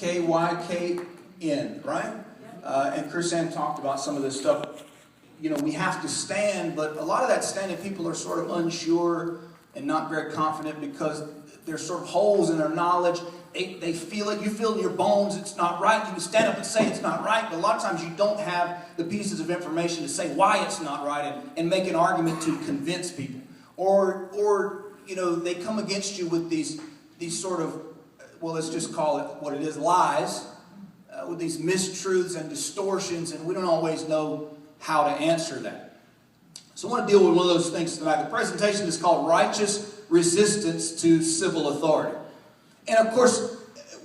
K-Y-K-N, right? And Kris talked about some of this stuff. You know, we have to stand, but a lot of that standing, people are sort of unsure and not very confident because there's sort of holes in their knowledge. They feel it. You feel in your bones it's not right. You can stand up and say it's not right, but a lot of times you don't have the pieces of information to say why it's not right and make an argument to convince people. Or you know, they come against you with these sort of, well, let's just call it what it is, lies, with these mistruths and distortions, and we don't always know how to answer that. So I want to deal with one of those things tonight. The presentation is called Righteous Resistance to Civil Authority. And of course,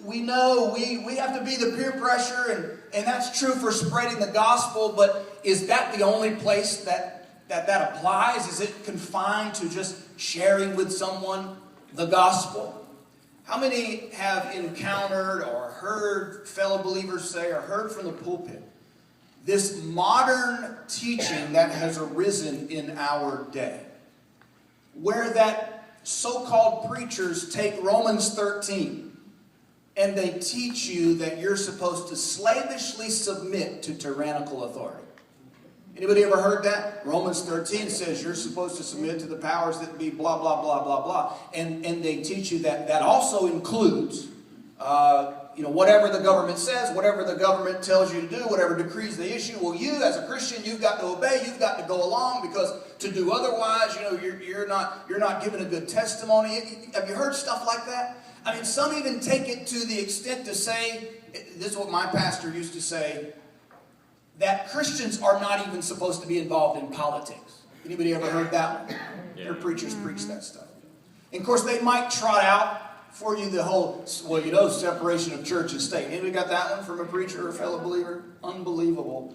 we know we have to be the peer pressure, and that's true for spreading the gospel, but is that the only place that applies? Is it confined to just sharing with someone the gospel? How many have encountered or heard fellow believers say or heard from the pulpit this modern teaching that has arisen in our day, where that so-called preachers take Romans 13 and they teach you that you're supposed to slavishly submit to tyrannical authority? Anybody ever heard that? Romans 13 says you're supposed to submit to the powers that be, blah, blah, blah, blah, blah. And they teach you that that also includes, whatever the government says, whatever the government tells you to do, whatever decrees they issue. Well, you as a Christian, you've got to obey, you've got to go along, because to do otherwise, you're not giving a good testimony. Have you heard stuff like that? I mean, some even take it to the extent to say, this is what my pastor used to say, that Christians are not even supposed to be involved in politics. Anybody ever heard that one? Yeah. Their preachers preach that stuff. And of course, they might trot out for you the whole, separation of church and state. Anybody got that one from a preacher or a fellow believer? Unbelievable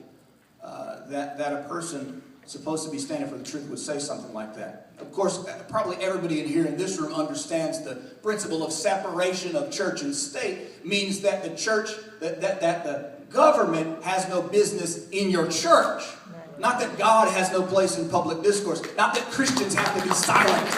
that a person supposed to be standing for the truth would say something like that. Of course, probably everybody in here in this room understands the principle of separation of church and state means that the church, that the government has no business in your church. Not that God has no place in public discourse. Not that Christians have to be silent.